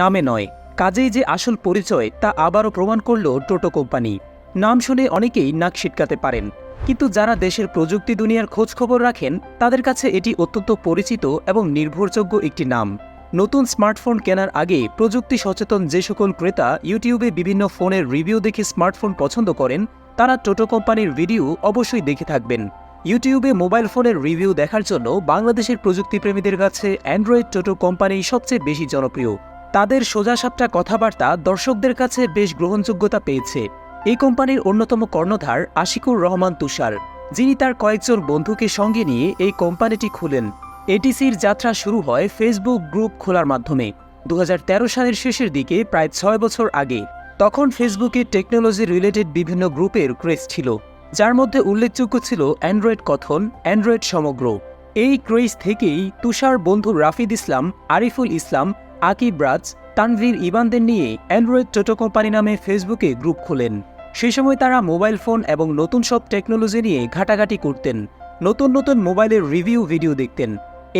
নামে নয়, কাজেই যে আসল পরিচয় তা আবারও প্রমাণ করল টোটো কোম্পানি। নাম শুনে অনেকেই নাক সিটকাতে পারেন, কিন্তু যারা দেশের প্রযুক্তি দুনিয়ার খোঁজখবর রাখেন তাদের কাছে এটি অত্যন্ত পরিচিত এবং নির্ভরযোগ্য একটি নাম। নতুন স্মার্টফোন কেনার আগে প্রযুক্তি সচেতন যে সকল ক্রেতা ইউটিউবে বিভিন্ন ফোনের রিভিউ দেখে স্মার্টফোন পছন্দ করেন তারা টোটো কোম্পানির ভিডিও অবশ্যই দেখে থাকবেন। ইউটিউবে মোবাইল ফোনের রিভিউ দেখার জন্য বাংলাদেশের প্রযুক্তিপ্রেমীদের কাছে অ্যান্ড্রয়েড টোটো কোম্পানি সবচেয়ে বেশি জনপ্রিয়। তাদের সোজাসাপটা কথাবার্তা দর্শকদের কাছে বেশ গ্রহণযোগ্যতা পেয়েছে। এই কোম্পানির অন্যতম কর্ণধার আশিকুর রহমান তুষার, যিনি তার কয়েকজন বন্ধুকে সঙ্গে নিয়ে এই কোম্পানিটি খুলেন। এটিসির যাত্রা শুরু হয় ফেসবুক গ্রুপ খোলার মাধ্যমে 2013 সালের শেষের দিকে, প্রায় 6 বছর আগে। তখন ফেসবুকে টেকনোলজি রিলেটেড বিভিন্ন গ্রুপের ক্রেজ ছিল, যার মধ্যে উল্লেখযোগ্য ছিল অ্যান্ড্রয়েড কথন, অ্যান্ড্রয়েড সমগ্র। এই ক্রেজ থেকেই তুষার বন্ধু রাফিদ ইসলাম, আরিফুল ইসলাম, আকিব রাজ, তানভীর ইবানদের নিয়ে অ্যান্ড্রয়েড টোটো কোম্পানি নামে ফেসবুকে গ্রুপ খোলেন। সেই সময় তারা মোবাইল ফোন এবং নতুন সব টেকনোলজি নিয়ে ঘাটাঘাটি করতেন, নতুন নতুন মোবাইলের রিভিউ ভিডিও দেখতেন।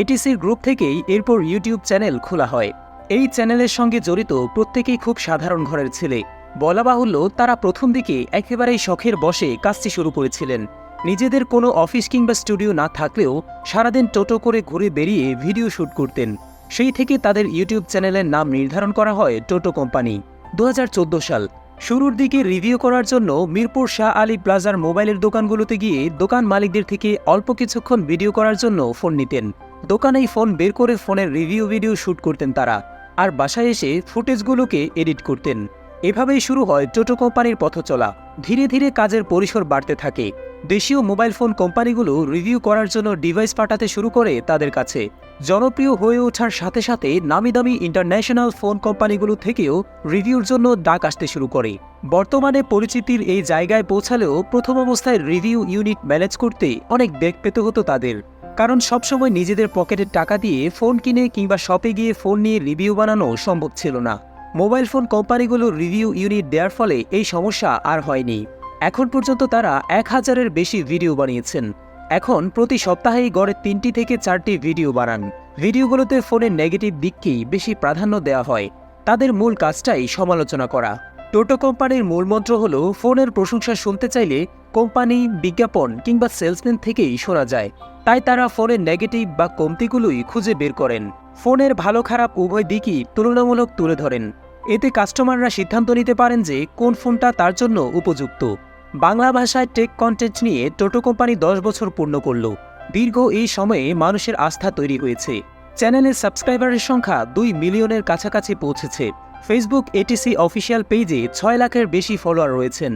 এটিসির গ্রুপ থেকেই এরপর ইউটিউব চ্যানেল খোলা হয়। এই চ্যানেলের সঙ্গে জড়িত প্রত্যেকেই খুব সাধারণ ঘরের ছেলে। বলা বাহুল্য, তারা প্রথম দিকে একেবারেই শখের বশে কাজটি শুরু করেছিলেন। নিজেদের কোনো অফিস কিংবা স্টুডিও না থাকলেও সারাদিন টোটো করে ঘুরে বেরিয়ে ভিডিও শ্যুট করতেন। সেই থেকে তাদের ইউটিউব চ্যানেলের নাম নির্ধারণ করা হয় টোটো কোম্পানি। 2014 সাল। শুরুর দিকে রিভিউ করার জন্য মিরপুর শাহ আলী প্লাজার মোবাইলের দোকানগুলোতে গিয়ে দোকান মালিকদের থেকে অল্প কিছুক্ষণ ভিডিও করার জন্য ফোন নিতেন। দোকানেই ফোন বের করে ফোনের রিভিউ ভিডিও শ্যুট করতেন তারা, আর বাসায় এসে ফুটেজগুলোকে এডিট করতেন। এভাবেই শুরু হয় টোটো কোম্পানির পথচলা। ধীরে ধীরে কাজের পরিসর বাড়তে থাকে। দেশীয় মোবাইল ফোন কোম্পানিগুলো রিভিউ করার জন্য ডিভাইস পাঠাতে শুরু করে তাদের কাছে। জনপ্রিয় হয়ে ওঠার সাথে সাথে নামিদামি ইন্টারন্যাশনাল ফোন কোম্পানিগুলো থেকেও রিভিউর জন্য ডাক আসতে শুরু করে। বর্তমানে পরিচিতির এই জায়গায় পৌঁছালেও প্রথম অবস্থায় রিভিউ ইউনিট ম্যানেজ করতে অনেক বেগ পেতে হতো তাদের, কারণ সবসময় নিজেদের পকেটের টাকা দিয়ে ফোন কিনে কিংবা শপে গিয়ে ফোন নিয়ে রিভিউ বানানো সম্ভব ছিল না। মোবাইল ফোন কোম্পানিগুলো রিভিউ ইউনিট দেওয়ার ফলে এই সমস্যা আর হয়নি। এখন পর্যন্ত তারা 1000-এর বেশি ভিডিও বানিয়েছেন। এখন প্রতি সপ্তাহেই গড়ে 3টি থেকে 4টি ভিডিও বানান। ভিডিওগুলোতে ফোনের নেগেটিভ দিককেই বেশি প্রাধান্য দেওয়া হয়। তাদের মূল কাজটাই সমালোচনা করা। টোটো কোম্পানির মূলমন্ত্র হল, ফোনের প্রশংসা শুনতে চাইলে কোম্পানি, বিজ্ঞাপন কিংবা সেলসম্যান থেকেই শোনা যায়। তাই তারা ফোনের নেগেটিভ বা কমতিগুলোই খুঁজে বের করেন। ফোনের ভালো খারাপ উভয় দিকই তুলনামূলক তুলে ধরেন। এতে কাস্টমাররা সিদ্ধান্ত নিতে পারেন যে কোন ফোনটা তার জন্য উপযুক্ত। বাংলা ভাষায় টেক কন্টেন্ট নিয়ে টোটো কোম্পানি 10 বছর পূর্ণ করল। দীর্ঘ এই সময়ে মানুষের আস্থা তৈরি হয়েছে। চ্যানেলের সাবস্ক্রাইবারের সংখ্যা 2 মিলিয়নের কাছাকাছি পৌঁছেছে। ফেসবুক এটিসি অফিসিয়াল পেজে 6 লাখের বেশি ফলোয়ার রয়েছেন।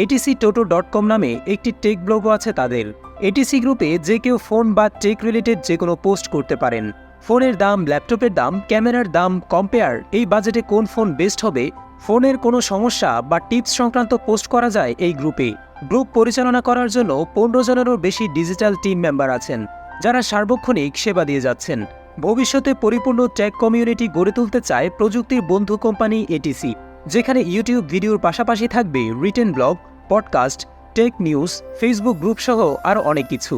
etctoto.com নামে একটি টেক ব্লগও আছে তাদের। এটিসি গ্রুপে যে কেউ ফোন বা টেক রিলেটেড যে কোনো পোস্ট করতে পারেন। ফোনের দাম, ল্যাপটপের দাম, ক্যামেরার দাম, কম্পেয়ার, এই বাজেটে কোন ফোন বেস্ট হবে, ফোনের কোনো সমস্যা বা টিপস সংক্রান্ত পোস্ট করা যায় এই গ্রুপে। গ্রুপ পরিচালনা করার জন্য 15 জনেরও বেশি ডিজিটাল টিম মেম্বার আছেন, যারা সার্বক্ষণিক সেবা দিয়ে যাচ্ছেন। ভবিষ্যতে পরিপূর্ণ টেক কমিউনিটি গড়ে তুলতে চায় প্রযুক্তির বন্ধু কোম্পানি এটিসি, যেখানে ইউটিউব ভিডিওর পাশাপাশি থাকবে written blog, podcast, tech news, Facebook group সহ আরও অনেক কিছু।